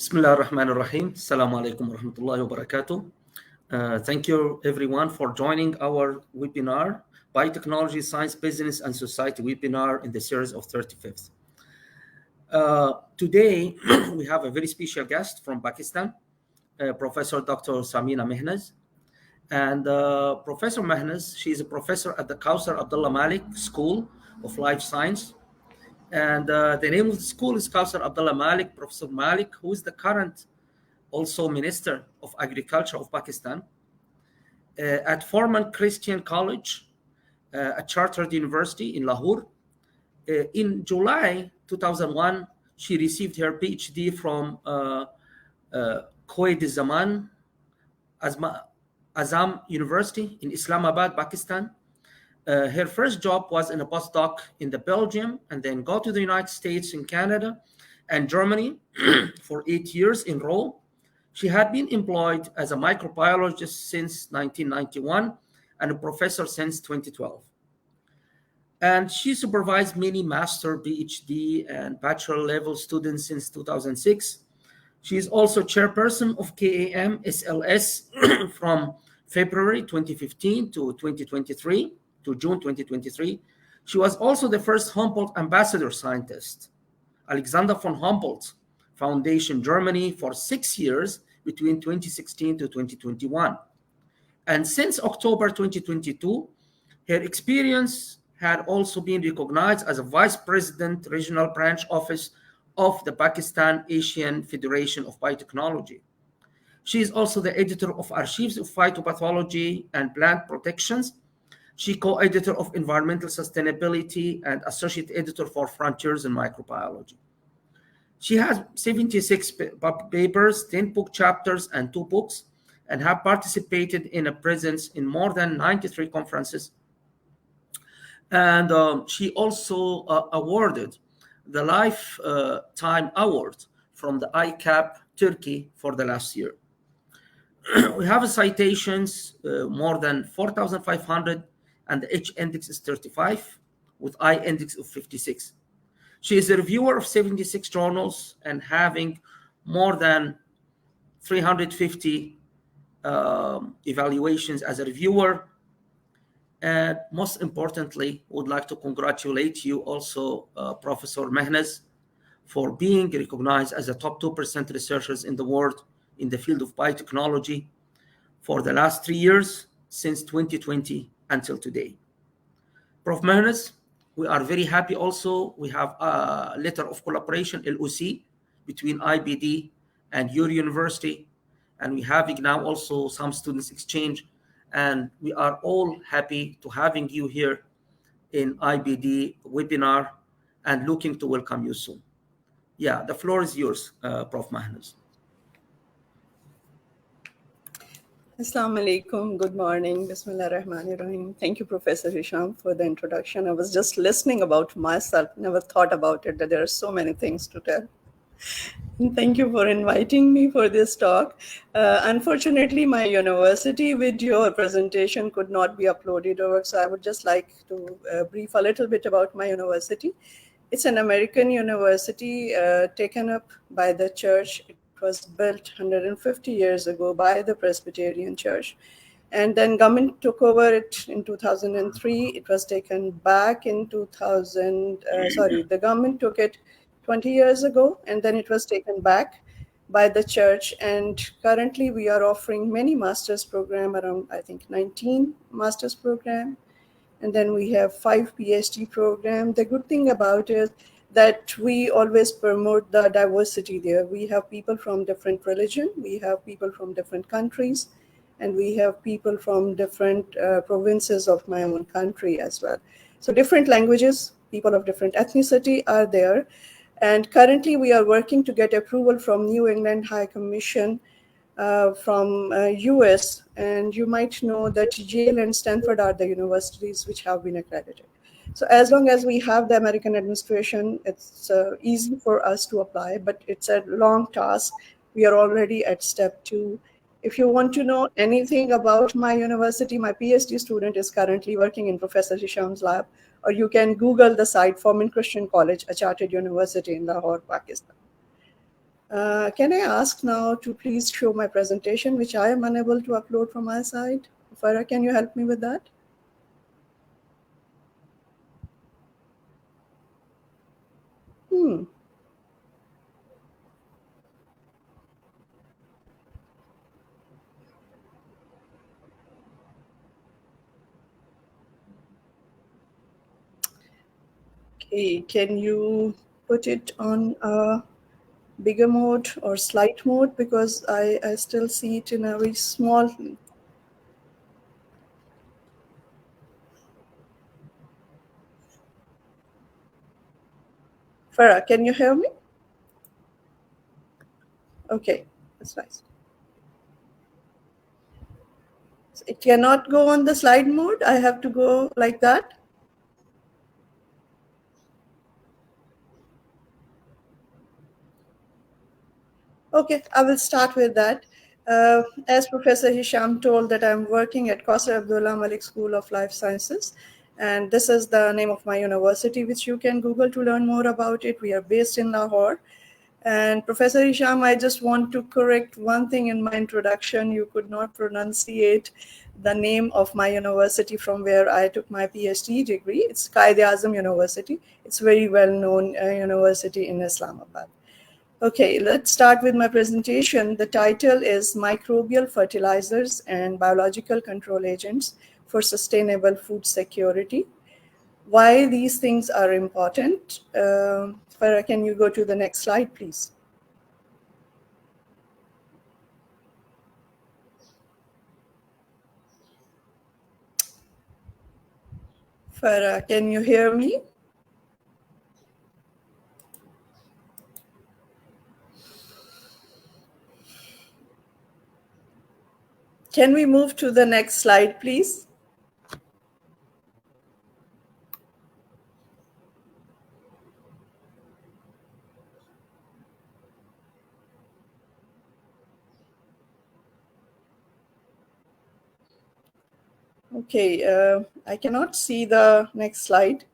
Bismillah ar-Rahman ar-Rahim. Assalamu alaikum wa rahmatullahi wa barakatuh. Thank you everyone for joining our webinar, Biotechnology, Science, Business and Society webinar in the series of 35th. Today, we have a very special guest from Pakistan, Professor Dr. SAMINA MEHNAZ. And Professor MEHNAZ, she's a professor at the Kausar Abdullah Malik School of Life Science. And the name of the school is Kausar Abdullah Malik, Professor Malik, who is the current also Minister of Agriculture of Pakistan. At Forman Christian College, a chartered university in Lahore. In July 2001, she received her PhD from Quaid-e-Zaman Azam University in Islamabad, Pakistan. Her first job was in a postdoc in the Belgium, and then go to the United States and Canada and Germany for 8 years in row. She had been employed as a microbiologist since 1991 and a professor since 2012. And she supervised many master, PhD, and bachelor level students since 2006. She is also chairperson of KAM SLS from February 2015 to 2023, to June 2023. She was also the first Humboldt ambassador scientist, Alexander von Humboldt Foundation, Germany, for 6 years between 2016 to 2021. And since October 2022, her experience had also been recognized as a vice president, regional branch office of the Pakistan Asian Federation of Biotechnology. She is also the editor of Archives of Phytopathology and Plant Protections. She co-editor of Environmental Sustainability and associate editor for Frontiers in Microbiology. She has 76 papers, 10 book chapters, and 2 books, and have participated in a presence in more than 93 conferences. And she also awarded the Lifetime Award from the ICAP Turkey for the last year. We have citations, more than 4,500, and the H index is 35, with I index of 56. She is a reviewer of 76 journals and having more than 350 evaluations as a reviewer. And most importantly, would like to congratulate you also, Professor MEHNAZ, for being recognized as a top 2% researchers in the world in the field of biotechnology for the last 3 years, since 2020 until today. Prof. MEHNAZ, we are very happy also. We have a letter of collaboration, LOC, between IBD and your university. And we have now also some students exchange. And we are all happy to having you here in IBD webinar and looking to welcome you soon. Yeah, the floor is yours, Prof. MEHNAZ. Assalamu alaikum. Good morning. Bismillah ar-Rahman ar-Rahim. Thank you, Professor Hisham, for the introduction. I was just listening about myself, never thought about it, that there are so many things to tell. And thank you for inviting me for this talk. Unfortunately, my university video presentation could not be uploaded over, so I would just like to brief a little bit about my university. It's an American university taken up by the church. It was built 150 years ago by the Presbyterian Church. And then government took over it in 2003. It was taken back in the government took it 20 years ago, and then it was taken back by the church. And currently we are offering many master's program, around, I think, 19 master's program. And then we have 5 PhD program. The good thing about it that we always promote the diversity there. We have people from different religion, we have people from different countries, and we have people from different provinces of my own country as well. So different languages, people of different ethnicity are there. And currently we are working to get approval from New England High Commission from US. And you might know that Yale and Stanford are the universities which have been accredited. So as long as we have the American administration, it's easy for us to apply, but it's a long task. We are already at step 2. If you want to know anything about my university, my PhD student is currently working in Professor Hisham's lab, or you can Google the site Forman Christian College, a chartered university in Lahore, Pakistan. Can I ask now to please show my presentation, which I am unable to upload from my side? Farah, can you help me with that? Okay, can you put it on a bigger mode or slight mode, because I still see it in a very small. Farah, can you hear me? Okay, that's nice. So it cannot go on the slide mode. I have to go like that. Okay, I will start with that. As Professor Hisham told, that I'm working at Qasr Abdullah Malik School of Life Sciences, and this is the name of my university, which you can Google to learn more about it. We are based in Lahore. And Professor Hisham, I just want to correct one thing in my introduction. You could not pronunciate the name of my university from where I took my PhD degree. It's Quaid-e-Azam University. It's very well-known university in Islamabad. Okay, let's start with my presentation. The title is Microbial Fertilizers and Biological Control Agents for Sustainable Food Security. Why these things are important. Farah, can you go to the next slide, please? Farah, can you hear me? Can we move to the next slide, please? Okay, I cannot see the next slide.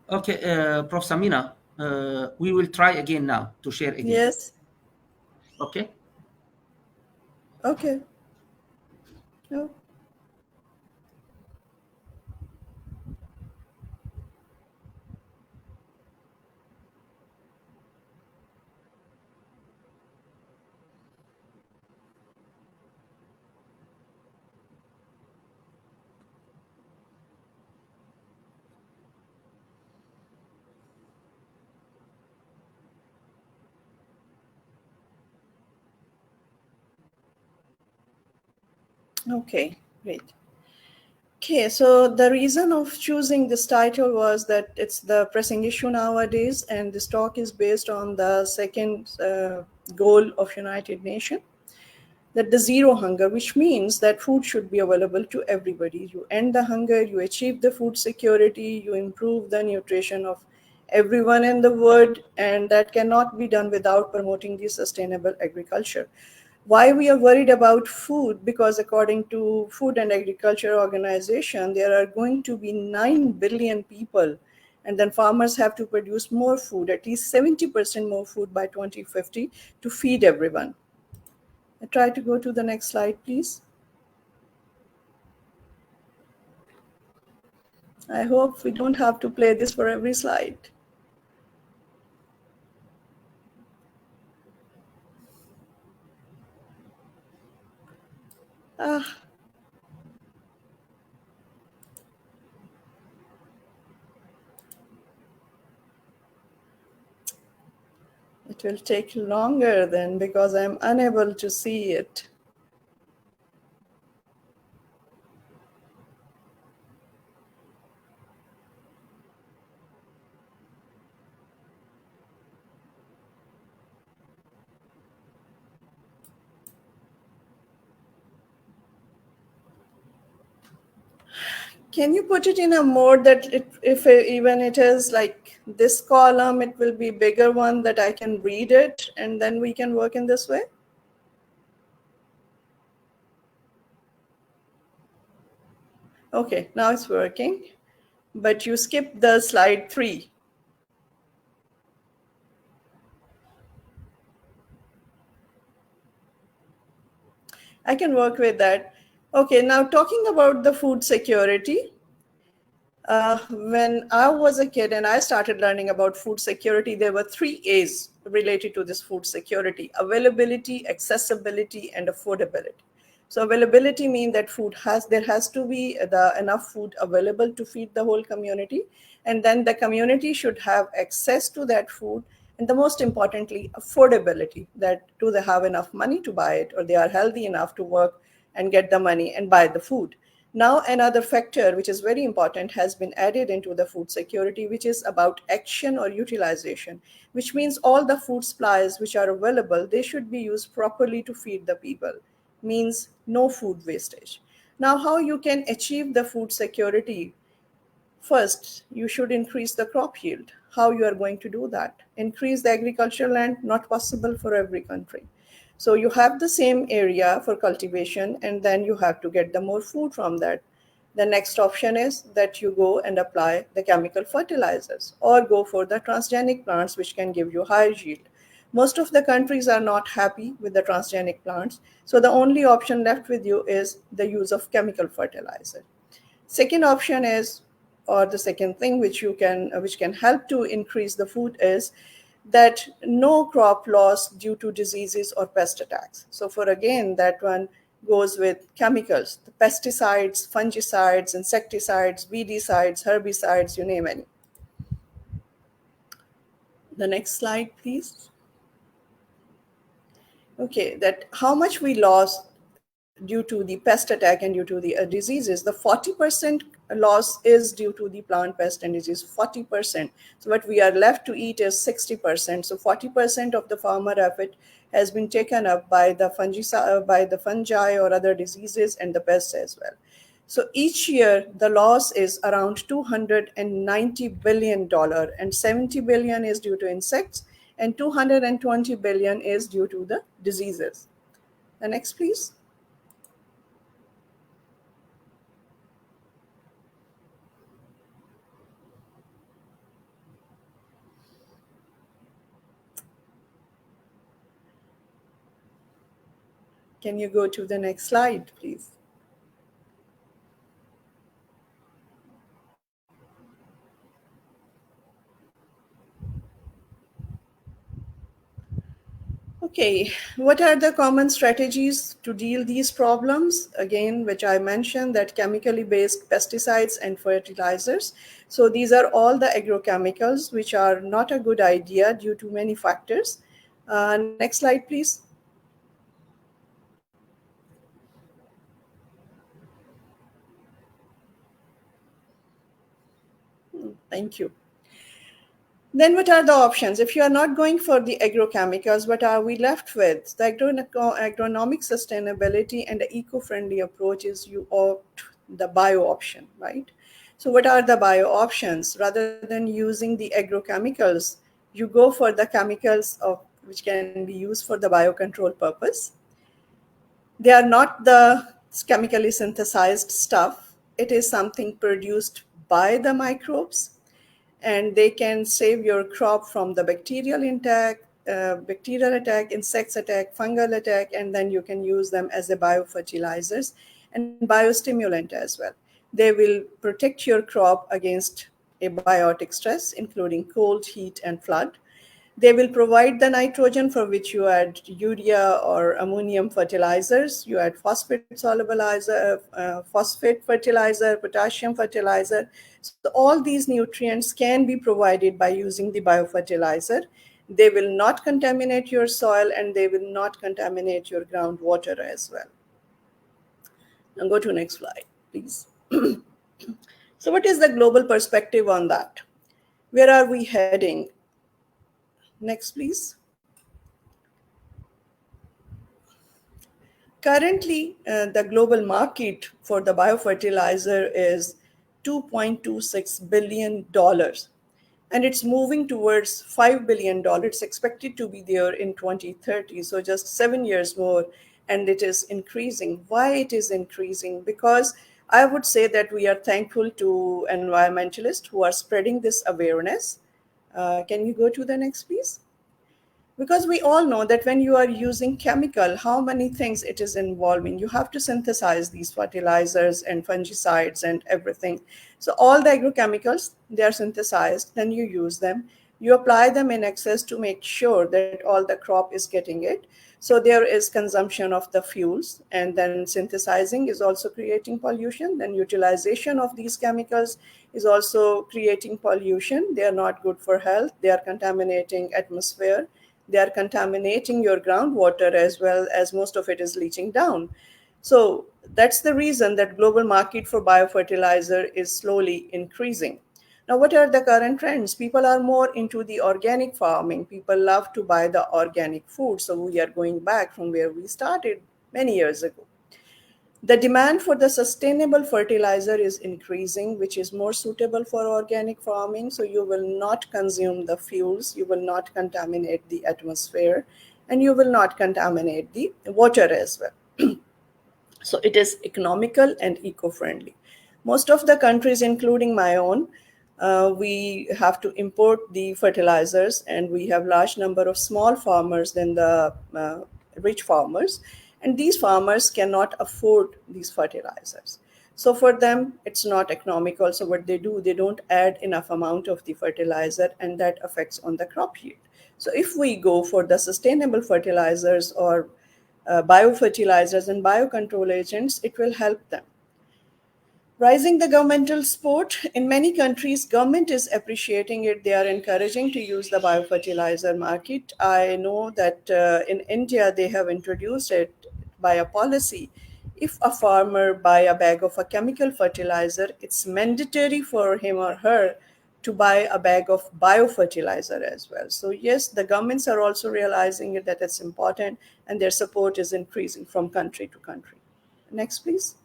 Okay, Prof. Samina, we will try again now to share again. Yes. Okay. Okay. No. Okay, great. Okay, so the reason of choosing this title was that it's the pressing issue nowadays, and this talk is based on the second goal of United Nations, that the zero hunger, which means that food should be available to everybody. You end the hunger, you achieve the food security, you improve the nutrition of everyone in the world, and that cannot be done without promoting the sustainable agriculture. Why we are worried about food? Because according to Food and Agriculture Organization, there are going to be 9 billion people, and then farmers have to produce more food, at least 70% more food by 2050 to feed everyone. I try to go to the next slide, please. I hope we don't have to play this for every slide. Ah, it will take longer then because I'm unable to see it. Can you put it in a mode that even it is like this column, it will be bigger one that I can read it, and then we can work in this way? Okay, now it's working, but you skipped the slide 3. I can work with that. Okay, now talking about the food security. When I was a kid and I started learning about food security, there were 3 A's related to this food security: availability, accessibility, and affordability. So availability means that there has to be enough food available to feed the whole community. And then the community should have access to that food. And the most importantly, affordability, that do they have enough money to buy it, or they are healthy enough to work and get the money and buy the food. Now, another factor which is very important has been added into the food security, which is about action or utilization, which means all the food supplies which are available, they should be used properly to feed the people, means no food wastage. Now, how you can achieve the food security? First, you should increase the crop yield. How you are going to do that? Increase the agricultural land, not possible for every country. So you have the same area for cultivation, and then you have to get the more food from that. The next option is that you go and apply the chemical fertilizers or go for the transgenic plants, which can give you higher yield. Most of the countries are not happy with the transgenic plants. So the only option left with you is the use of chemical fertilizer. Second option is, or the second thing which can help to increase the food is that no crop loss due to diseases or pest attacks. So for again, that one goes with chemicals, the pesticides, fungicides, insecticides, weedicides, herbicides, you name any. The next slide, please. Okay, that how much we lost due to the pest attack and due to the diseases. The 40% loss is due to the plant pest and disease, 40%. So what we are left to eat is 60%. So 40% of the farmer effort has been taken up by the fungi or other diseases and the pests as well. So each year the loss is around $290 billion, and 70 billion is due to insects and 220 billion is due to the diseases. The next, please. Can you go to the next slide, please? Okay, what are the common strategies to deal these problems? Again, which I mentioned, that chemically based pesticides and fertilizers. So these are all the agrochemicals which are not a good idea due to many factors. Next slide, please. Thank you. Then what are the options? If you are not going for the agrochemicals, what are we left with? The agronomic sustainability and the eco-friendly approach is you opt the bio option, right? So what are the bio options? Rather than using the agrochemicals, you go for the chemicals which can be used for the biocontrol purpose. They are not the chemically synthesized stuff. It is something produced by the microbes, and they can save your crop from the bacterial attack, insects attack, fungal attack, and then you can use them as a biofertilizers and biostimulant as well. They will protect your crop against abiotic stress, including cold, heat, and flood. They will provide the nitrogen for which you add urea or ammonium fertilizers. You add phosphate fertilizer, potassium fertilizer. So all these nutrients can be provided by using the biofertilizer. They will not contaminate your soil and they will not contaminate your groundwater as well. Now go to next slide, please. So what is the global perspective on that? Where are we heading? Next, please. Currently, the global market for the biofertilizer is $2.26 billion. And it's moving towards $5 billion. It's expected to be there in 2030, so just 7 years more, and it is increasing. Why it is increasing? Because I would say that we are thankful to environmentalists who are spreading this awareness. Can you go to the next, please? Because we all know that when you are using chemical, how many things it is involving. You have to synthesize these fertilizers and fungicides and everything. So all the agrochemicals, they are synthesized, then you use them. You apply them in excess to make sure that all the crop is getting it. So there is consumption of the fuels, and then synthesizing is also creating pollution. Then utilization of these chemicals is also creating pollution. They are not good for health. They are contaminating atmosphere. They are contaminating your groundwater as well, as most of it is leaching down. So that's the reason that global market for biofertilizer is slowly increasing. Now, what are the current trends? People are more into the organic farming. People love to buy the organic food. So we are going back from where we started many years ago. The demand for the sustainable fertilizer is increasing, which is more suitable for organic farming. So you will not consume the fuels, you will not contaminate the atmosphere, and you will not contaminate the water as well. So it is economical and eco-friendly. Most of the countries, including my own, we have to import the fertilizers, and we have large number of small farmers than the rich farmers, and these farmers cannot afford these fertilizers. So for them, it's not economical. So what they do, they don't add enough amount of the fertilizer, and that affects on the crop yield. So if we go for the sustainable fertilizers or biofertilizers and biocontrol agents, it will help them. Rising the governmental support. In many countries, government is appreciating it. They are encouraging to use the biofertilizer market. I know that in India, they have introduced it by a policy. If a farmer buy a bag of a chemical fertilizer, it's mandatory for him or her to buy a bag of biofertilizer as well. So yes, the governments are also realizing it, that it's important, and their support is increasing from country to country. Next, please.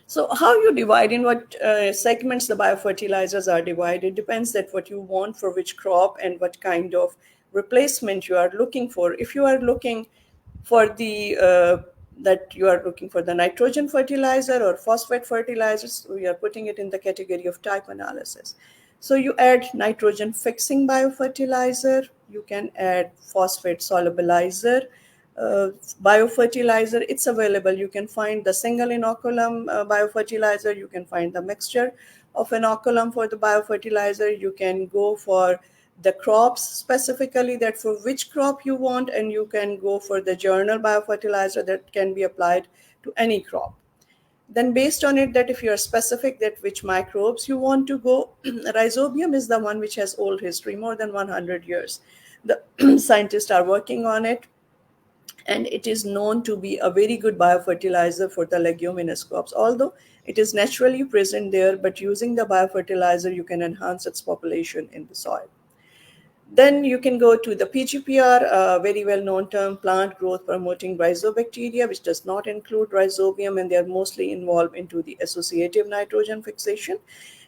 So how you divide, in what segments the biofertilizers are divided depends that what you want for which crop and what kind of replacement you are looking for. If you are looking for the nitrogen fertilizer or phosphate fertilizers, we are putting it in the category of type analysis. So you add nitrogen fixing biofertilizer, you can add phosphate solubilizer, biofertilizer. It's available. You can find the single inoculum biofertilizer. You can find the mixture of inoculum for the biofertilizer. You can go for the crops specifically, that for which crop you want, and you can go for the journal biofertilizer that can be applied to any crop. Then based on it, that if you are specific that which microbes you want to go, rhizobium is the one which has old history, more than 100 years. The scientists are working on it, and it is known to be a very good biofertilizer for the leguminous crops. Although it is naturally present there, but using the biofertilizer, you can enhance its population in the soil. Then you can go to the PGPR, a very well-known term, plant growth promoting rhizobacteria, which does not include rhizobium, and they are mostly involved into the associative nitrogen fixation.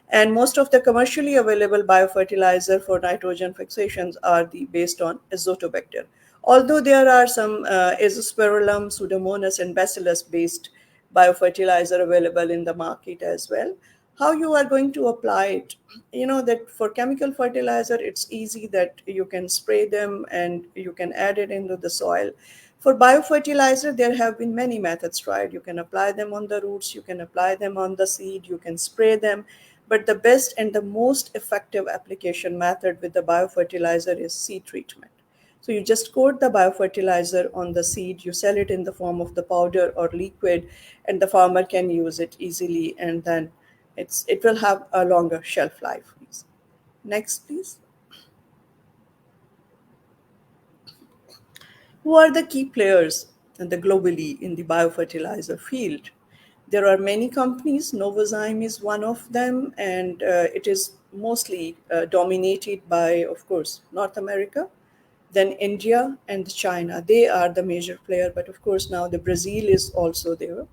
And most of the commercially available biofertilizer for nitrogen fixations are based on azotobacter. Although there are some azospirillum, pseudomonas, and bacillus-based biofertilizer available in the market as well. How you are going to apply it? You know that for chemical fertilizer, it's easy that you can spray them and you can add it into the soil. For biofertilizer, there have been many methods tried. You can apply them on the roots, you can apply them on the seed, you can spray them. But the best and the most effective application method with the biofertilizer is seed treatment. So you just coat the biofertilizer on the seed, you sell it in the form of the powder or liquid, and the farmer can use it easily, and then it will have a longer shelf life. Please. Next, please. Who are the key players globally in the biofertilizer field? There are many companies. Novozymes is one of them, and it is mostly dominated by, of course, North America, then India and China. They are the major player, but of course now the Brazil is also there.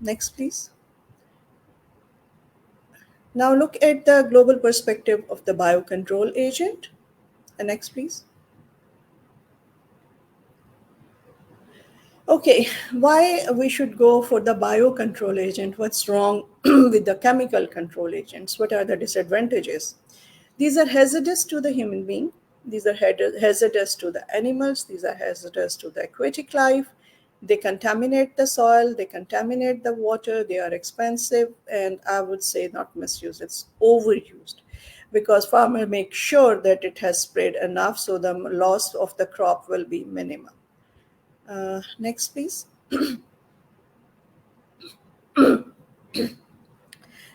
Next, please. Now look at the global perspective of the biocontrol agent. Next, please. Okay, why we should go for the biocontrol agent? What's wrong with the chemical control agents? What are the disadvantages? These are hazardous to the human being. These are hazardous to the animals. These are hazardous to the aquatic life. They contaminate the soil. They contaminate the water. They are expensive. And I would say not misused, it's overused, because farmer make sure that it has sprayed enough so the loss of the crop will be minimal. Next, please.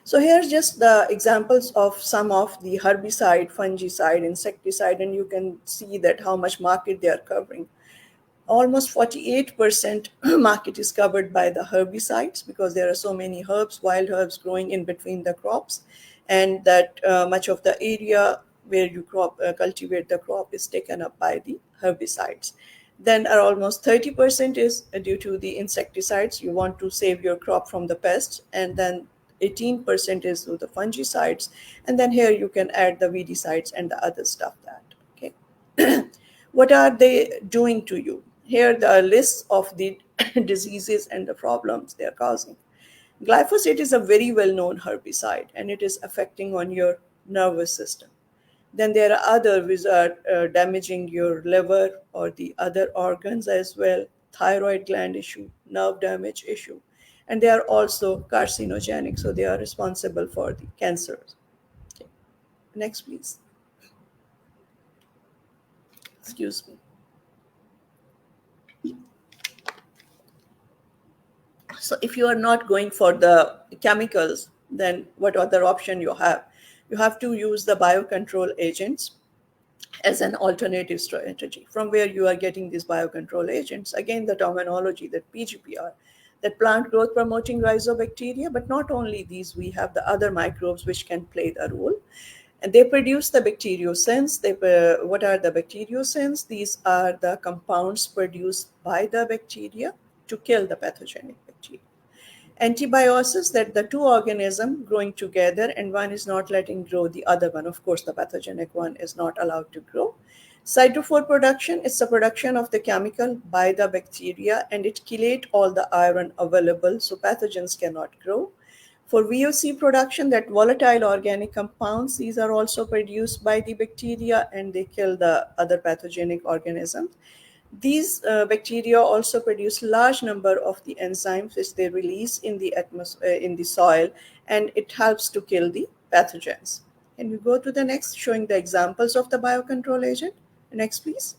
So here's just the examples of some of the herbicide, fungicide, insecticide, and you can see that how much market they are covering. Almost 48% market is covered by the herbicides, because there are so many herbs, wild herbs growing in between the crops, and that much of the area where you cultivate the crop is taken up by the herbicides. Then almost 30% is due to the insecticides. You want to save your crop from the pests, and then 18% is to the fungicides, and then here you can add the weedicides and the other stuff that, okay. What are they doing to you? Here the list of the diseases and the problems they are causing. Glyphosate is a very well-known herbicide, and it is affecting on your nervous system. Then there are other which are damaging your liver or the other organs as well, thyroid gland issue, nerve damage issue, and they are also carcinogenic, so they are responsible for the cancers. Okay. Next, please. Excuse me. So if you are not going for the chemicals, then what other option you have? You have to use the biocontrol agents as an alternative strategy. From where you are getting these biocontrol agents? Again, the terminology, that PGPR, that plant growth promoting rhizobacteria, but not only these, we have the other microbes which can play the role. And they produce the bacteriocins. What are the bacteriocins? These are the compounds produced by the bacteria to kill the pathogenic bacteria. Antibiosis, that the two organisms growing together and one is not letting grow the other one. Of course, the pathogenic one is not allowed to grow. Cytophore production is the production of the chemical by the bacteria, and it chelates all the iron available so pathogens cannot grow. For VOC production, that volatile organic compounds, these are also produced by the bacteria and they kill the other pathogenic organisms. These bacteria also produce large number of the enzymes which they release in the atmosphere, in the soil, and it helps to kill the pathogens. Can we go to the next, showing the examples of the biocontrol agent? Next, please.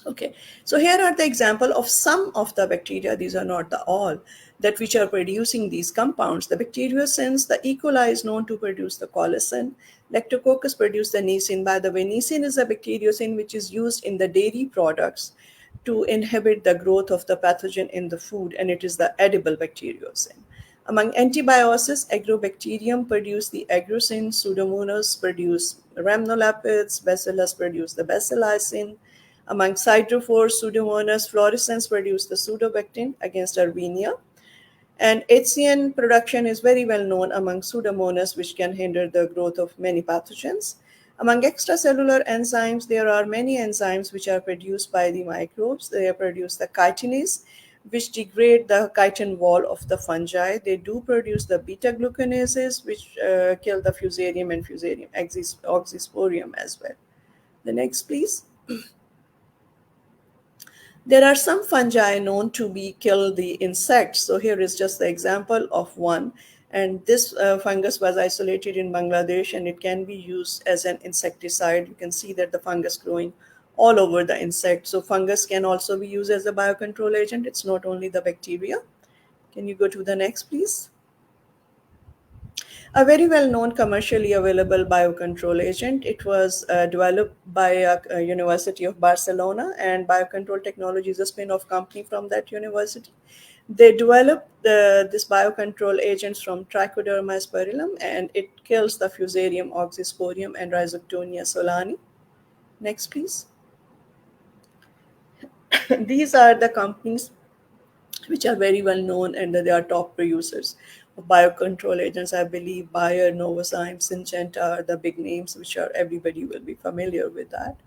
Okay, so here are the example of some of the bacteria. These are not the all that which are producing these compounds. The bacteriocins, the E. coli is known to produce the colicin. Lactococcus produce the niacin. By the way, niacin is a bacteriocin which is used in the dairy products to inhibit the growth of the pathogen in the food, and it is the edible bacteriocin. Among antibiosis, Agrobacterium produce the agrocin, Pseudomonas produce rhamnolipids, Bacillus produce the bacillicin. Among cytophores, Pseudomonas fluorescens produce the pseudobactin against Arvenia. And HCN production is very well known among Pseudomonas, which can hinder the growth of many pathogens. Among extracellular enzymes, there are many enzymes which are produced by the microbes. They produce the chitinase, which degrade the chitin wall of the fungi. They do produce the beta-glucanases, which kill the fusarium and fusarium oxysporium as well. The next, please. There are some fungi known to be kill the insects. So here is just the example of one. And this fungus was isolated in Bangladesh, and it can be used as an insecticide. You can see that the fungus growing all over the insect. So fungus can also be used as a biocontrol agent. It's not only the bacteria. Can you go to the next, please? A very well-known commercially available biocontrol agent. It was developed by a University of Barcelona, and Biocontrol Technology is a spin-off company from that university. They developed this biocontrol agents from Trichoderma spirillum, and it kills the Fusarium oxysporium and Rhizoctonia solani. Next, please. These are the companies which are very well known, and they are top producers of biocontrol agents. I believe Bayer, Novozymes, Syngenta are the big names, which are everybody will be familiar with that.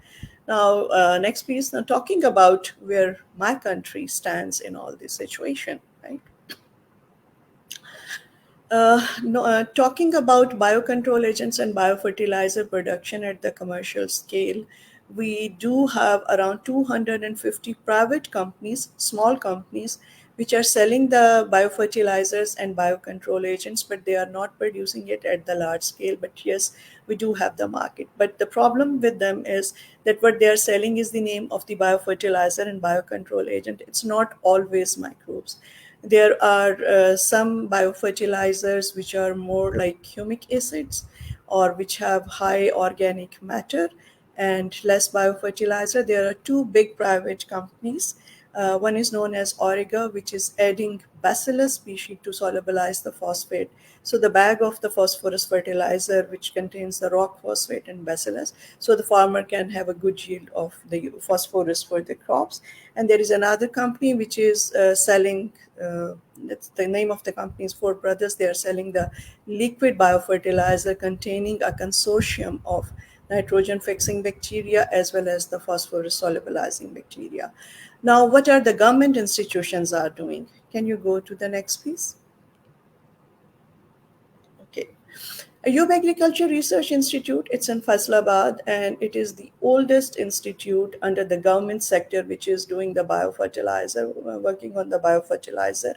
Now, next piece, now talking about where my country stands in all this situation, right? No, talking about biocontrol agents and biofertilizer production at the commercial scale, we do have around 250 private companies, small companies, which are selling the biofertilizers and biocontrol agents, but they are not producing it at the large scale. But yes, we do have the market. But the problem with them is that what they are selling is the name of the biofertilizer and biocontrol agent. It's not always microbes. There are some biofertilizers which are more like humic acids or which have high organic matter and less biofertilizer. There are two big private companies. One is known as Origa, which is adding bacillus species to solubilize the phosphate. So the bag of the phosphorus fertilizer, which contains the rock phosphate and bacillus, so the farmer can have a good yield of the phosphorus for the crops. And there is another company which is selling, that's the name of the company is Four Brothers. They are selling the liquid biofertilizer containing a consortium of nitrogen fixing bacteria as well as the phosphorus solubilizing bacteria. Now, what are the government institutions are doing? Can you go to the next, please? Okay. Ayub Agriculture Research Institute, it's in Faisalabad, and it is the oldest institute under the government sector which is doing the biofertilizer, working on the biofertilizer.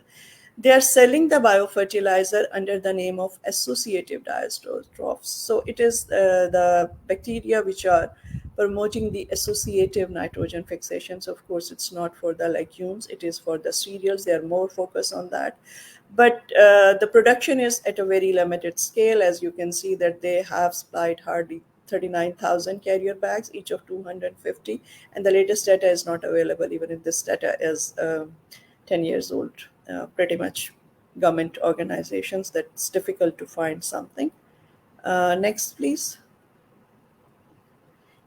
They are selling the biofertilizer under the name of associative diastrophs. So it is the bacteria which are promoting the associative nitrogen fixations. Of course, it's not for the legumes, it is for the cereals. They are more focused on that. But the production is at a very limited scale. As you can see that they have supplied hardly 39,000 carrier bags, each of 250. And the latest data is not available, even if this data is 10 years old. Pretty much government organizations, that's difficult to find something. Next, please.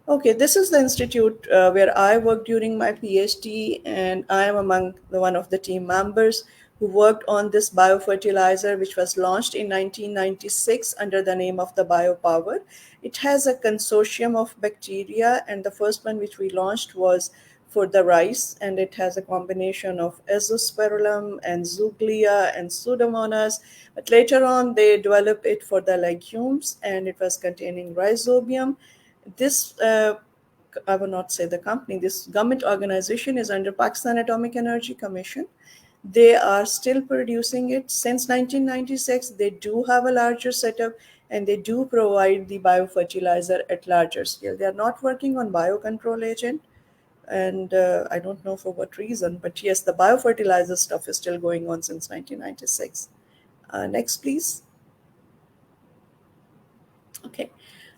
Okay, this is the institute where I worked during my PhD, and I am among one of the team members who worked on this biofertilizer, which was launched in 1996 under the name of the Biopower. It has a consortium of bacteria, and the first one which we launched was for the rice, and it has a combination of azospirillum and zooglea and pseudomonas. But later on, they developed it for the legumes, and it was containing rhizobium. This I will not say the company, this government organization is under Pakistan Atomic Energy Commission. They are still producing it since 1996. They do have a larger setup, and they do provide the biofertilizer at larger scale. They are not working on biocontrol agent, and I don't know for what reason, but yes, the biofertilizer stuff is still going on since 1996. Next, please. Okay.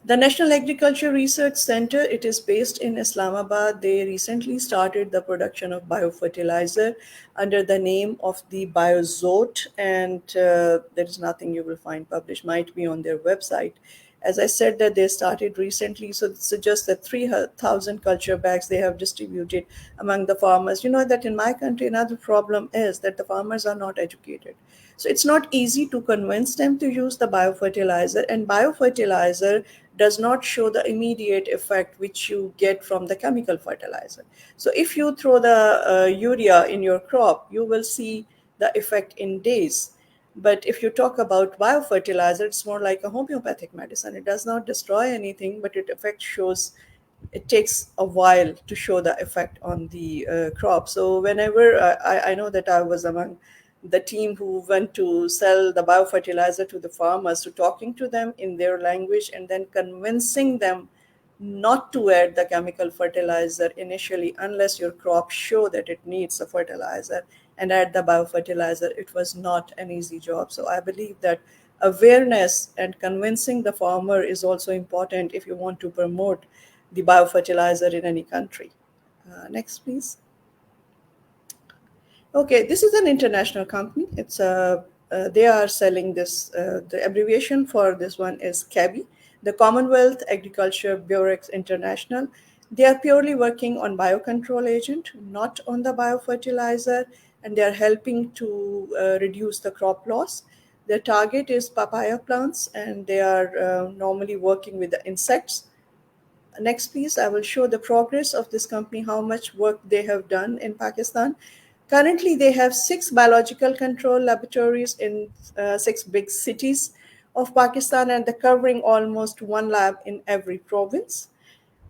The National Agriculture Research Center, it is based in Islamabad. They recently started the production of biofertilizer under the name of the Biozote, and there is nothing you will find published, might be on their website. As I said that they started recently, so it suggests that 3,000 culture bags they have distributed among the farmers. You know that in my country, another problem is that the farmers are not educated. So it's not easy to convince them to use the biofertilizer, and biofertilizer does not show the immediate effect which you get from the chemical fertilizer. So if you throw the urea in your crop, you will see the effect in days. But if you talk about biofertilizer, it's more like a homeopathic medicine. It does not destroy anything, but it effect shows, it takes a while to show the effect on the crop. So whenever I know that I was among the team who went to sell the biofertilizer to the farmers, to talking to them in their language and then convincing them not to add the chemical fertilizer initially unless your crop show that it needs a fertilizer, and add the biofertilizer. It was not an easy job. So I believe that awareness and convincing the farmer is also important if you want to promote the biofertilizer in any country. Next, please. Okay, this is an international company. It's a they are selling this. The abbreviation for this one is CABI, the Commonwealth Agriculture Bureau International. They are purely working on biocontrol agent, not on the biofertilizer. and they are helping to reduce the crop loss. Their target is papaya plants, and they are normally working with the insects. Next, please, I will show the progress of this company, how much work they have done in Pakistan. Currently, they have 6 biological control laboratories in 6 big cities of Pakistan, and they're covering almost 1 lab in every province.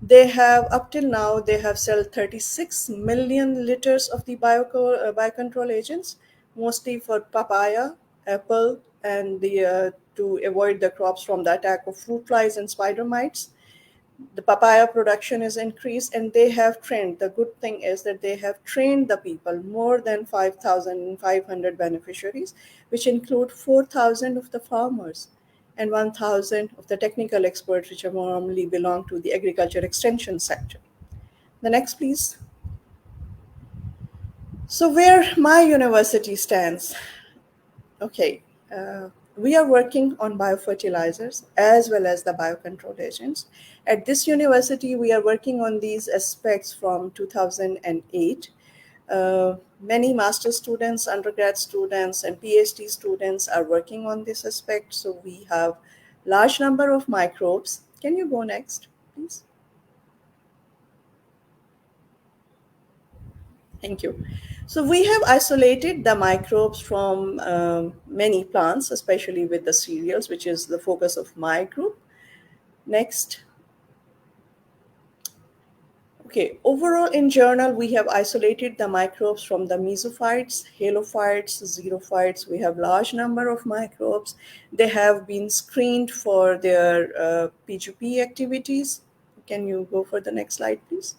They have, up till now, they have sold 36 million liters of the biocontrol agents, mostly for papaya, apple, and to avoid the crops from the attack of fruit flies and spider mites. The papaya production is increased, and they have trained, the good thing is that they have trained the people, more than 5,500 beneficiaries, which include 4,000 of the farmers and 1,000 of the technical experts, which normally belong to the agriculture extension sector. The next, please. So where my university stands. Okay, we are working on biofertilizers as well as the biocontrol agents. At this university, we are working on these aspects from 2008. Many master students, undergrad students, and PhD students are working on this aspect. So we have large number of microbes. Can you go next, please? Thank you. So we have isolated the microbes from many plants, especially with the cereals, which is the focus of my group. Next. Okay, overall in journal, we have isolated the microbes from the mesophytes, halophytes, xerophytes. We have large number of microbes. They have been screened for their P2P activities. Can you go for the next slide, please?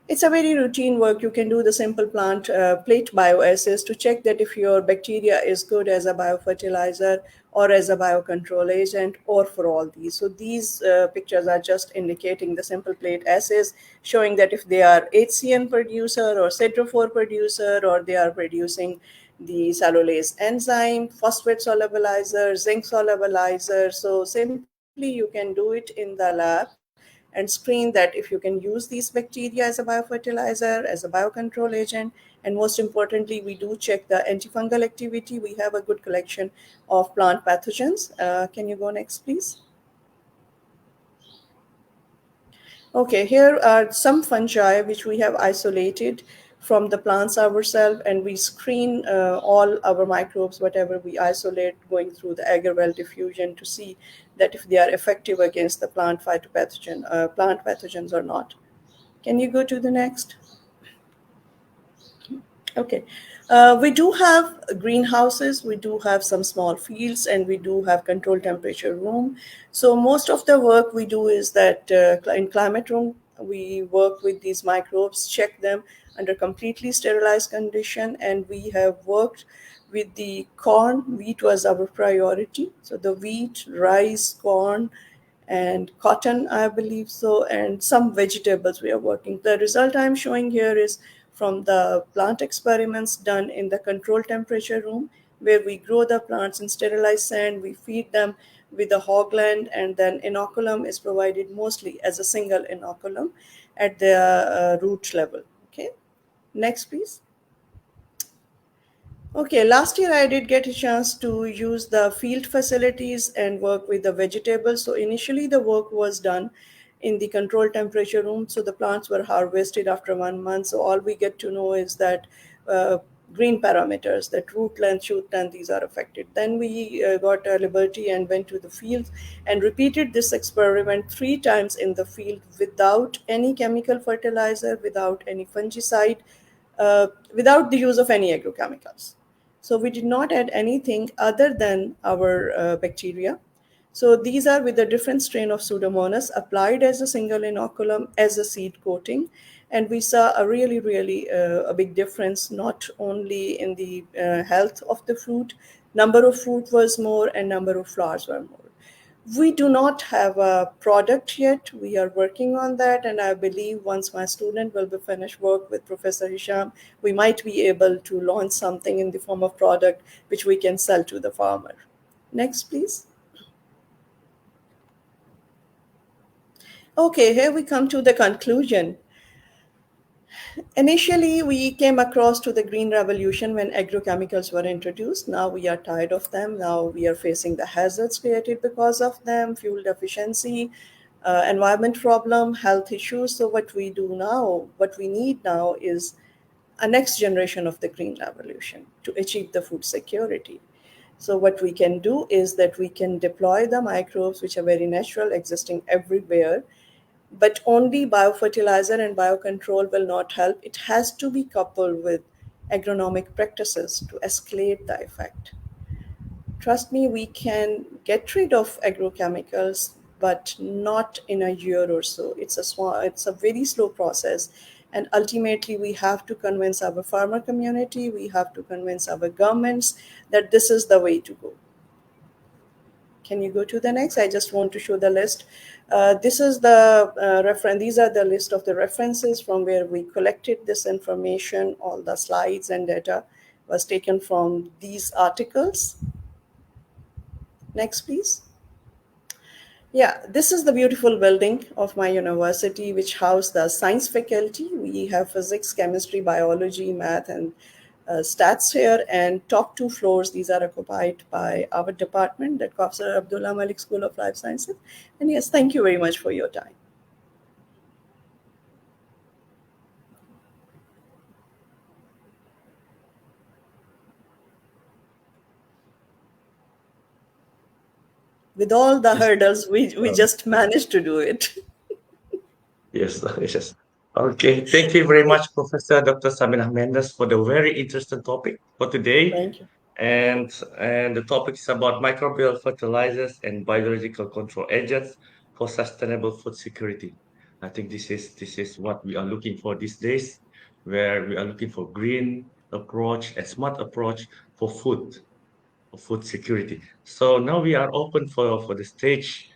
It's a very routine work. You can do the simple plate bioassays to check that if your bacteria is good as a biofertilizer or as a biocontrol agent, or for all these. So these pictures are just indicating the simple plate assays, showing that if they are HCN producer or Cedrophore producer, or they are producing the cellulase enzyme, phosphate solubilizer, zinc solubilizer. So simply you can do it in the lab and screen that if you can use these bacteria as a biofertilizer, as a biocontrol agent, and most importantly, we do check the antifungal activity. We have a good collection of plant pathogens. Can you go next, please? Okay, here are some fungi which we have isolated from the plants ourselves, and we screen all our microbes, whatever we isolate, going through the agar-well diffusion to see that if they are effective against the plant plant pathogens or not. Can you go to the next? Okay. We do have greenhouses, we do have some small fields, and we do have controlled temperature room. So most of the work we do is that in climate room, we work with these microbes, check them under completely sterilized condition, and we have worked with the corn. Wheat was our priority. So the wheat, rice, corn, and cotton, I believe so, and some vegetables we are working. The result I'm showing here is from the plant experiments done in the controlled temperature room, where we grow the plants in sterilized sand, we feed them with a hogland, and then inoculum is provided mostly as a single inoculum at the root level. Okay, next please. Okay, last year I did get a chance to use the field facilities and work with the vegetables. So initially the work was done in the controlled temperature room. So the plants were harvested after 1 month. So all we get to know is that green parameters, that root length, shoot length, these are affected. Then we got a liberty and went to the field and repeated this experiment 3 times in the field without any chemical fertilizer, without any fungicide, without the use of any agrochemicals. So we did not add anything other than our bacteria. So these are with a different strain of Pseudomonas applied as a single inoculum as a seed coating. And we saw a really a big difference, not only in the health of the fruit, number of fruit was more and number of flowers were more. We do not have a product yet. We are working on that, and I believe once my student will be finished work with Professor Hisham, we might be able to launch something in the form of product which we can sell to the farmer. Next, please. Okay, here we come to the conclusion. Initially, we came across to the green revolution when agrochemicals were introduced. Now we are tired of them. Now we are facing the hazards created because of them, fuel deficiency, environment problem, health issues. So what we do now, what we need now is a next generation of the green revolution to achieve the food security. So what we can do is that we can deploy the microbes, which are very natural, existing everywhere, but only biofertilizer and biocontrol will not help. It has to be coupled with agronomic practices to escalate the effect. Trust me, we can get rid of agrochemicals, but not in a year or so. It's a very slow process. And ultimately, we have to convince our farmer community, we have to convince our governments that this is the way to go. Can you go to the next? I just want to show the list. This is the reference. These are the list of the references from where we collected this information. All the slides and data was taken from these articles. Next, please. Yeah, this is the beautiful building of my university, which housed the science faculty. We have physics, chemistry, biology, math, and stats here. And top two floors, these are occupied by our department, the Professor Abdullah Malik School of Life Sciences. And yes, thank you very much for your time. With all the hurdles, we just managed to do it. Yes, yes. Okay, thank you very much, Professor Dr. Samina MEHNAZ, for the very interesting topic for today. Thank you. And the topic is about microbial fertilizers and biological control agents for sustainable food security. I think this is what we are looking for these days, where we are looking for green approach and smart approach for food security. So now we are open for the stage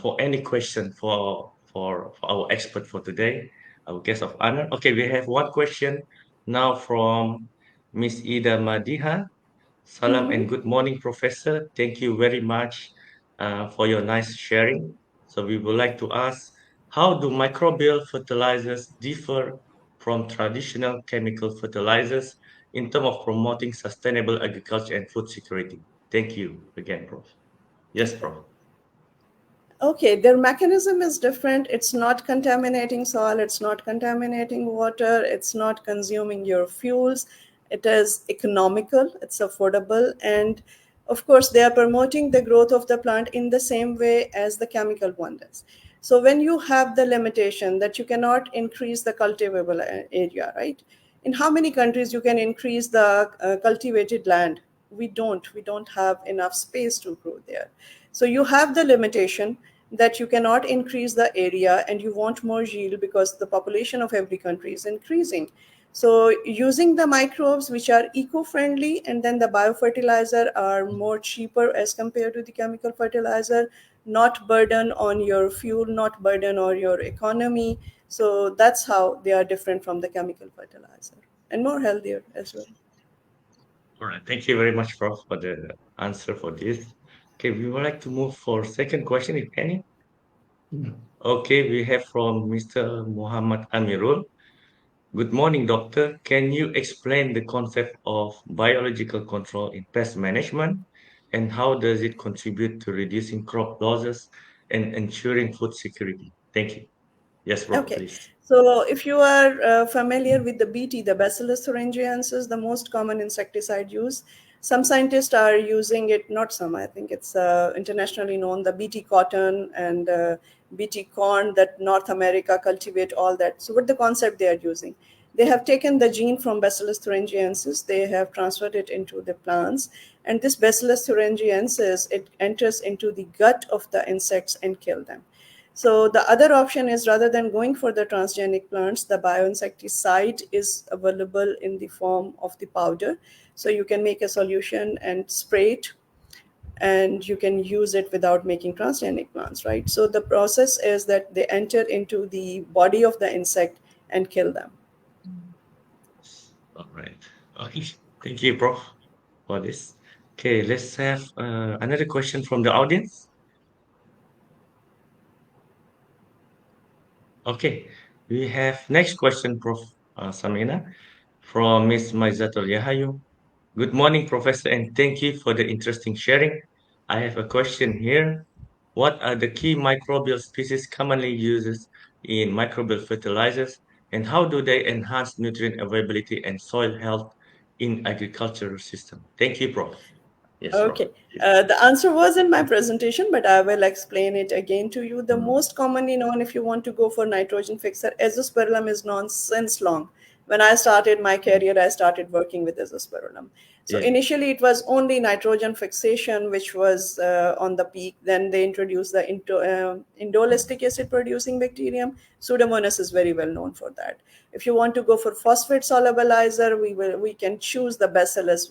for any question for our expert for today, our guest of honor. Okay, we have one question now from Miss Ida Madiha. Salam Mhm. and good morning, Professor. Thank you very much for your nice sharing. So we would like to ask, how do microbial fertilizers differ from traditional chemical fertilizers in terms of promoting sustainable agriculture and food security? Thank you again, Prof. Yes, Prof. Okay, their mechanism is different. It's not contaminating soil, it's not contaminating water, it's not consuming your fuels. It is economical, it's affordable, and of course, they are promoting the growth of the plant in the same way as the chemical one does. So, when you have the limitation that you cannot increase the cultivable area, right? In how many countries you can increase the cultivated land? We don't have enough space to grow there. So you have the limitation that you cannot increase the area and you want more yield because the population of every country is increasing. So using the microbes which are eco-friendly, and then the biofertilizer are more cheaper as compared to the chemical fertilizer, not burden on your fuel, not burden on your economy. So that's how they are different from the chemical fertilizer and more healthier as well. All right. Thank you very much, Prof, for the answer for this. Okay, we would like to move for second question, if any. Okay, we have from Mr. Muhammad Amirul. Good morning, doctor. Can you explain the concept of biological control in pest management and how does it contribute to reducing crop losses and ensuring food security? Thank you. Yes, Prof, Okay, please. so if you are familiar with the BT, the Bacillus thuringiensis, the most common insecticide used, some scientists are using it, not some, I think it's internationally known, the BT cotton and BT corn that North America cultivate, all that. So what the concept they are using? They have taken the gene from Bacillus thuringiensis, they have transferred it into the plants, and this Bacillus thuringiensis, it enters into the gut of the insects and kill them. So the other option is, rather than going for the transgenic plants, the bioinsecticide is available in the form of the powder. So you can make a solution and spray it, and you can use it without making transgenic plants, right? So the process is that they enter into the body of the insect and kill them. All right. Okay. Thank you, Prof, for this. Okay, let's have another question from the audience. Okay, we have next question, Prof. Samina, from Ms. Maizatul Yahayu. Good morning, Professor, and thank you for the interesting sharing. I have a question here. What are the key microbial species commonly used in microbial fertilizers, and how do they enhance nutrient availability and soil health in agricultural system? Thank you, Prof. Yes, Prof. Okay. The answer was in my presentation, but I will explain it again to you. The Mm, most commonly known, if you want to go for nitrogen fixer, azospirillum is known since long. When I started my mm. career, I started working with azospirillum. So Yeah. initially, it was only nitrogen fixation, which was on the peak. Then they introduced the Mm, indolestic acid producing bacterium. Pseudomonas is very well known for that. If you want to go for phosphate solubilizer, we can choose the bacillus.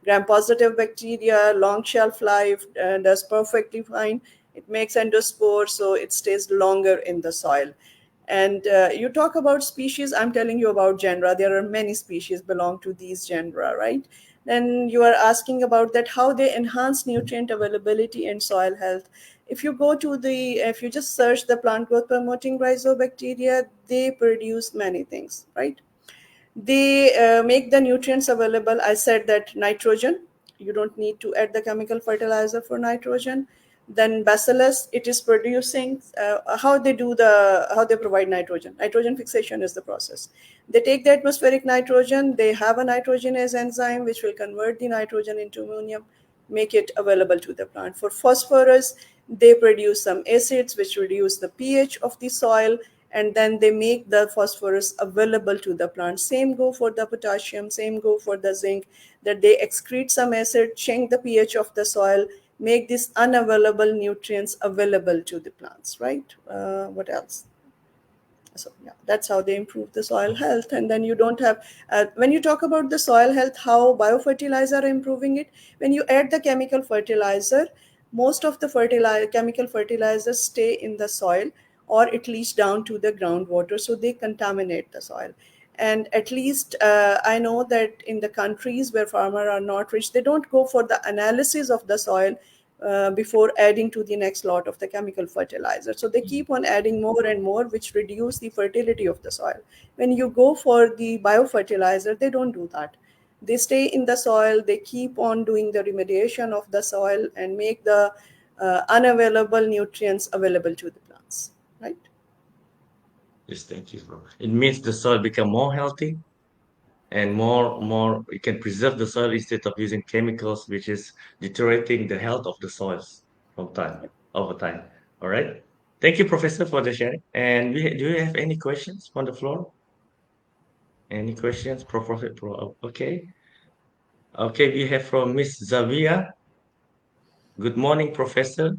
Gram positive bacteria, long shelf life, does perfectly fine. It makes endospores, so it stays longer in the soil. And you talk about species, I'm telling you about genera. There are many species belong to these genera, right? Then you are asking about that how they enhance nutrient availability and soil health. If you just search the plant growth promoting rhizobacteria, they produce many things, right? They make the nutrients available. I said that nitrogen, you don't need to add the chemical fertilizer for nitrogen. Then bacillus, it is producing how they provide nitrogen fixation is the process. They take the atmospheric nitrogen, they have a nitrogenase enzyme which will convert the nitrogen into ammonium, make it available to the plant. For phosphorus, they produce some acids which reduce the pH of the soil, and then they make the phosphorus available to the plant. Same go for the potassium, same go for the zinc, that they excrete some acid, change the pH of the soil, make these unavailable nutrients available to the plants, right? What else? So yeah, that's how they improve the soil health. And then you don't have when you talk about the soil health, how biofertilizer are improving it. When you add the chemical fertilizer, most of the chemical fertilizers stay in the soil, or it leach down to the groundwater, so they contaminate the soil. And at least I know that in the countries where farmers are not rich, they don't go for the analysis of the soil before adding to the next lot of the chemical fertilizer. So they keep on adding more and more, which reduce the fertility of the soil. When you go for the biofertilizer, they don't do that. They stay in the soil, they keep on doing the remediation of the soil and make the unavailable nutrients available to the plants, right? yes, thank you, Prof. It means the soil become more healthy and more you can preserve the soil instead of using chemicals, which is deteriorating the health of the soils from time over time. All right. Thank you, Professor, for the sharing. And do you have any questions on the floor? Any questions, Okay. Okay, we have from Miss Zavia. Good morning, Professor.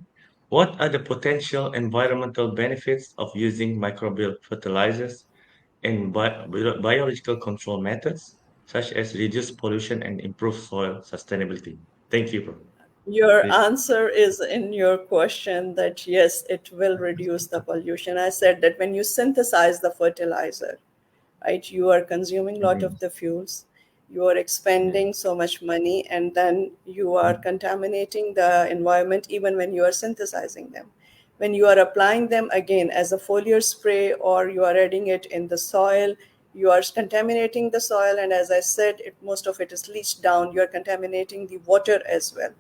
What are the potential environmental benefits of using microbial fertilizers and biological control methods, such as reduce pollution and improve soil sustainability? Thank you, Prof. Your Please. answer is in your question that yes, it will reduce the pollution. I said that when you synthesize the fertilizer, right, you are consuming a lot Mhm. of the fuels, you are Yeah. expending so much money, and then you are contaminating the environment even when you are synthesizing them. When you are applying them again as a foliar spray, or you are adding it in the soil, you are contaminating the soil. And as I said, most of it is leached down. You are contaminating the water as well.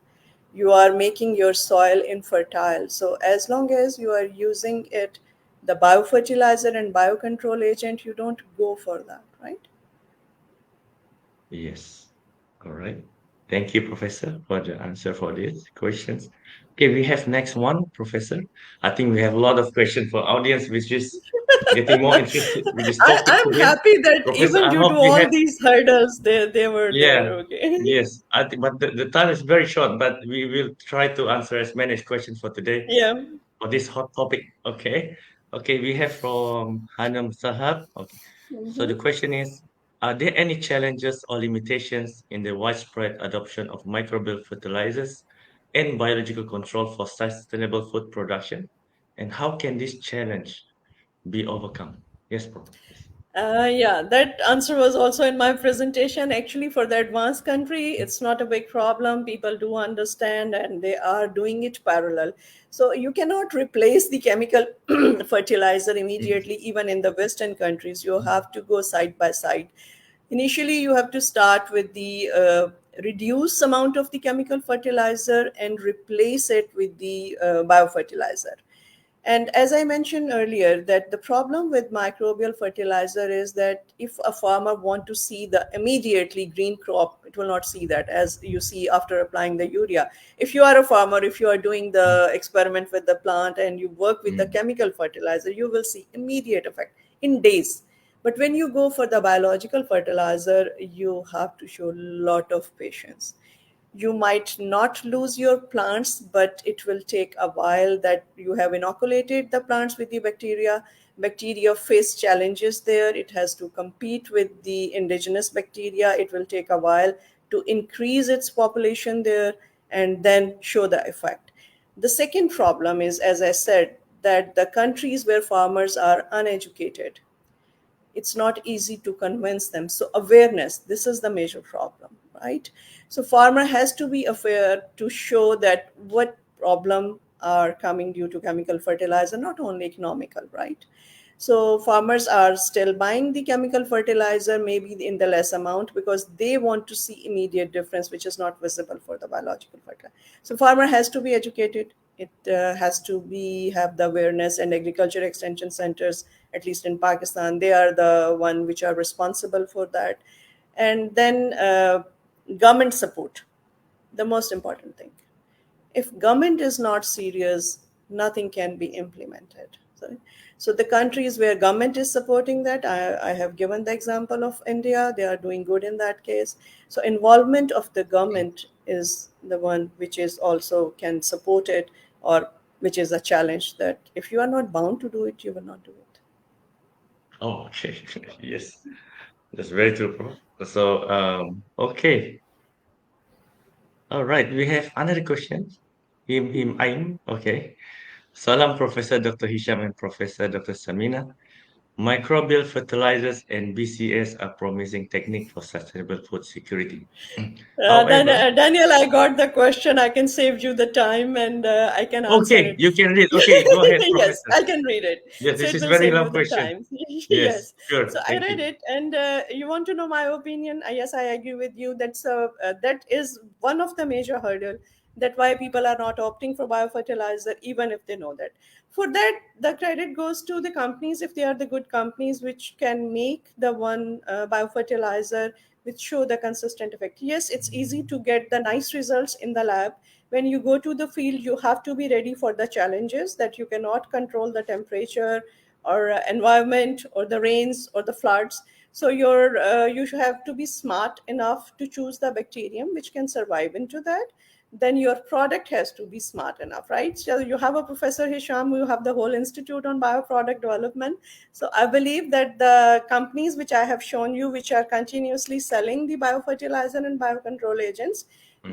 You are making your soil infertile. So as long as you are using it, the biofertilizer and biocontrol agent, you don't go for that, right? Yes. All right. Thank you, Professor, for the answer for these questions. Okay, we have next one, Professor. I think we have a lot of questions for audience, which is getting more interested with this topic I'm today. happy that Professor, even I due to hope we all have, these hurdles, they were yeah, there. Okay. yes. I think, but the time is very short, but we will try to answer as many questions for today Yeah. for this hot topic. Okay. Okay, we have from Hanum Sahab. Okay. So the Mhm. question is, are there any challenges or limitations in the widespread adoption of microbial fertilizers and biological control for sustainable food production? And how can this challenge be overcome? Yes, Prof. Yes. Yeah, that answer was also in my presentation. Actually, for the advanced country, it's not a big problem. People do understand and they are doing it parallel. So you cannot replace the chemical fertilizer immediately, even in the Western countries. You have to go side by side. Initially, you have to start with the reduce amount of the chemical fertilizer and replace it with the biofertilizer. And as I mentioned earlier, that the problem with microbial fertilizer is that if a farmer want to see the immediately green crop, it will not see that as you see after applying the urea. If you are a farmer, if you are doing the experiment with the plant and you work with the Mm. chemical fertilizer, you will see immediate effect in days. But when you go for the biological fertilizer, you have to show a lot of patience. You might not lose your plants, but it will take a while that you have inoculated the plants with the bacteria. Bacteria face challenges there. It has to compete with the indigenous bacteria. It will take a while to increase its population there and then show the effect. The second problem is, as I said, that the countries where farmers are uneducated, it's not easy to convince them. So awareness, this is the major problem, right? So farmer has to be aware to show that what problem are coming due to chemical fertilizer, not only economical, right? So farmers are still buying the chemical fertilizer, maybe in the less amount, because they want to see immediate difference, which is not visible for the biological fertilizer. So farmer has to be educated. It has to be have the awareness, and agriculture extension centers, at least in Pakistan, they are the one which are responsible for that. And then government support, the most important thing. If government is not serious, nothing can be implemented. So the countries where government is supporting that, I have given the example of India, they are doing good in that case. So involvement of the government is the one which is also can support it, or which is a challenge that if you are not bound to do it, you will not do it. Oh, okay. Yes, that's very true, bro. So, okay. All right. We have another question. Aim. Okay. Salam, Professor Dr. Hisham and Professor Dr. Samina. Microbial fertilizers and BCS are promising technique for sustainable food security. However, Daniel, I got the question. I can save you the time and I can answer okay, it. you can read. Okay, go ahead, Yes, Professor. I can read it. Yes, So this it is will very save you long the question. time. Yes, Yes. sure. So I Thank read you. it, and you want to know my opinion. Yes, I agree with you. That is one of the major hurdle, that why people are not opting for biofertilizer, even if they know that. For that, the credit goes to the companies, if they are the good companies which can make the one biofertilizer which show the consistent effect. Yes, it's easy to get the nice results in the lab. When you go to the field, you have to be ready for the challenges, that you cannot control the temperature or environment or the rains or the floods. So you should have to be smart enough to choose the bacterium which can survive into that. Then your product has to be smart enough, right? So you have a Professor Hisham, you have the whole institute on bioproduct development. So I believe that the companies which I have shown you, which are continuously selling the biofertilizer and biocontrol agents,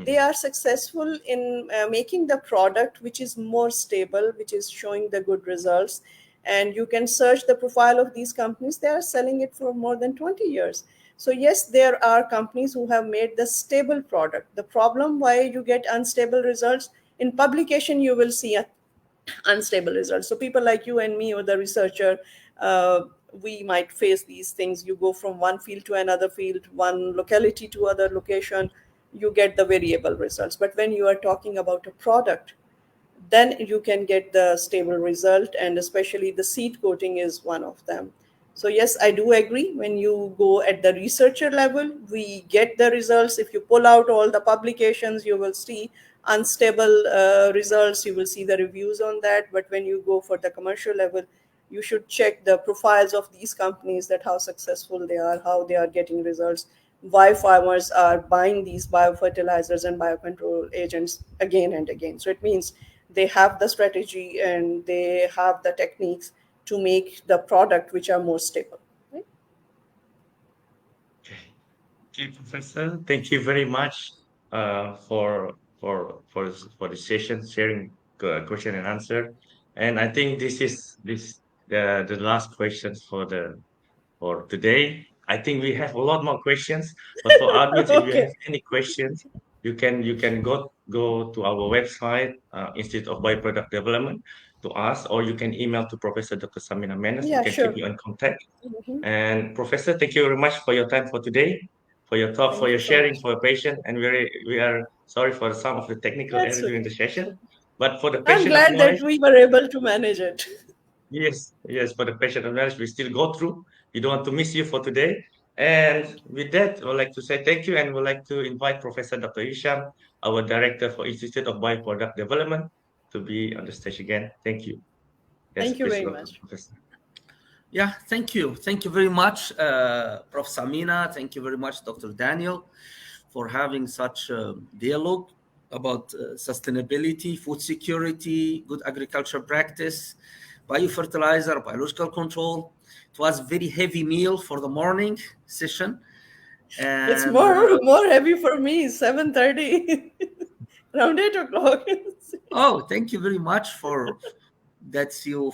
they Mm. are successful in making the product which is more stable, which is showing the good results. And you can search the profile of these companies, they are selling it for more than 20 years. So yes, there are companies who have made the stable product. The problem why you get unstable results, in publication you will see a unstable results. So people like you and me, or the researcher, uh, we might face these things. You go from one field to another field, one locality to other location, you get the variable results. But when you are talking about a product, then you can get the stable result, and especially the seed coating is one of them. So yes, I do agree, when you go at the researcher level, we get the results. If you pull out all the publications, you will see unstable results, you will see the reviews on that. But when you go for the commercial level, you should check the profiles of these companies, that how successful they are, how they are getting results, why farmers are buying these biofertilizers and biocontrol agents again and again. So it means they have the strategy and they have the techniques to make the product which are more stable, right? Okay, Professor, thank you very much for the session sharing question and answer. And I think this is the last questions for for today. I think we have a lot more questions, but for audience, if you Okay. have any questions, you can go to our website, Institute of Bioproduct Development, to ask, or you can email to Professor Dr. Samina Menas. We Yeah, can keep sure. you in contact. Mhm. And Professor, thank you very much for your time for today, for your talk, for Thank your you so sharing, much. for your patience, and we are sorry for some of the technical That's errors during okay. the session, but for the I'm patient of glad that knowledge, we were able to manage it. yes, yes, for the patient of knowledge, we still go through. We don't want to miss you for today. And with that, I would like to say thank you, and would like to invite Professor Dr. Hisham, our Director for Institute of Bioproduct Development, to be on the stage again. Thank you. Yes, Thank you please very welcome, much. Professor. Yeah, thank you. Thank you very much, Prof. Samina. Thank you very much, Dr. Daniel, for having such a dialogue about sustainability, food security, good agriculture practice, biofertilizer, biological control. It was a very heavy meal for the morning session. It's And more heavy for me. 7:30, around 8 o'clock. oh, thank you very much for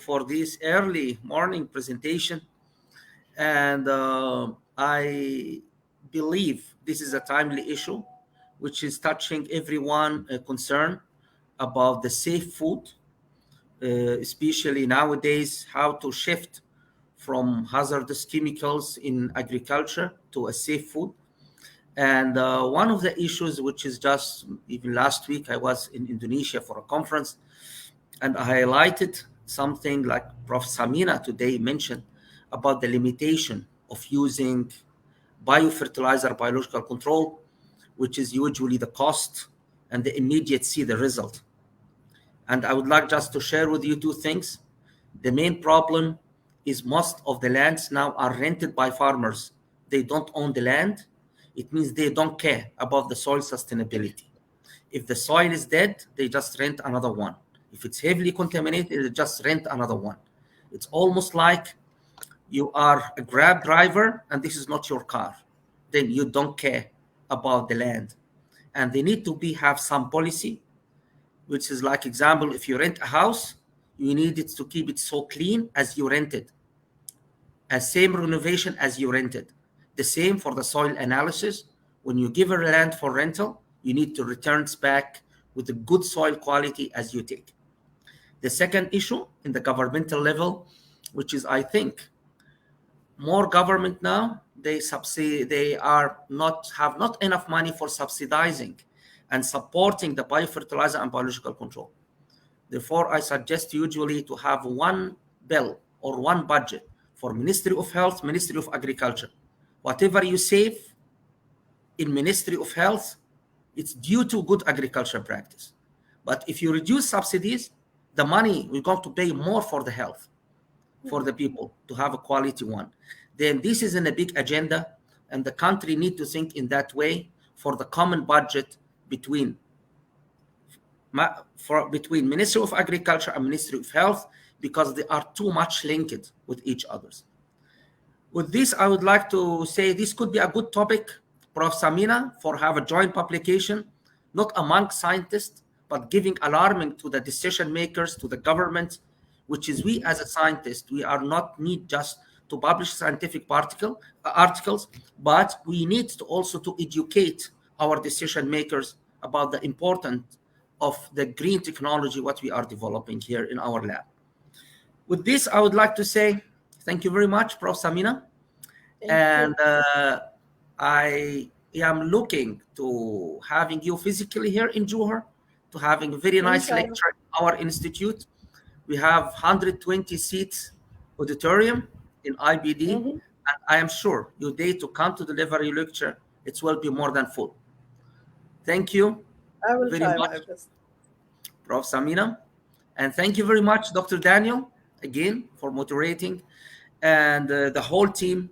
for this early morning presentation. And I believe this is a timely issue, which is touching everyone concerned about the safe food, especially nowadays, how to shift from hazardous chemicals in agriculture to a safe food. And one of the issues, which is just even last week, I was in Indonesia for a conference, and I highlighted something like Prof. Samina today mentioned about the limitation of using biofertilizer, biological control, which is usually the cost and the immediate see the result. And I would like just to share with you two things. The main problem is most of the lands now are rented by farmers. They don't own the land. It means they don't care about the soil sustainability. If the soil is dead, they just rent another one. If it's heavily contaminated, they just rent another one. It's almost like you are a Grab driver and this is not your car. Then you don't care about the land. And they need to have some policy, which is like example, if you rent a house, you need it to keep it so clean as you rented, as same renovation as you rented. The same for the soil analysis. When you give a land for rental, you need to return it back with the good soil quality as you take. The second issue in the governmental level, which is I think more government now, they are not have not enough money for subsidizing and supporting the biofertilizer and biological control. Therefore, I suggest usually to have one bill or one budget for Ministry of Health, Ministry of Agriculture. Whatever you save in Ministry of Health, it's due to good agriculture practice. But if you reduce subsidies, the money we're going to pay more for the health, for the people to have a quality one. Then this is in a big agenda, and the country need to think in that way for the common budget between Ministry of Agriculture and Ministry of Health, because they are too much linked with each other. With this, I would like to say this could be a good topic, Prof. Samina, for have a joint publication, not among scientists, but giving alarming to the decision makers, to the government, which is we as a scientist, we are not need just to publish scientific articles, but we need to also to educate our decision makers about the importance of the green technology, what we are developing here in our lab. With this, I would like to say thank you very much, Prof. Samina. And I am looking to having you physically here in Johor, to having a very nice Inshallah. lecture in our institute. We have 120 seats auditorium in IBD, and I am sure your day to come to deliver your lecture, it will be more than full. Thank you I will very try much, my best. Prof. Samina. And thank you very much, Dr. Daniel, again, for moderating, and the whole team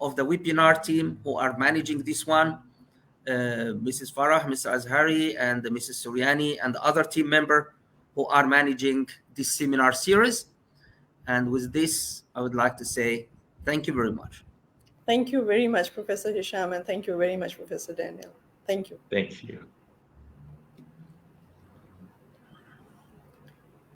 of the webinar team who are managing this one, Mrs. Farah, Mr. Azhari, and Mrs. Suryani, and the other team member who are managing this seminar series. And with this, I would like to say thank you very much. Thank you very much, Professor Hisham, and thank you very much, Professor Daniel. Thank you. Thank you.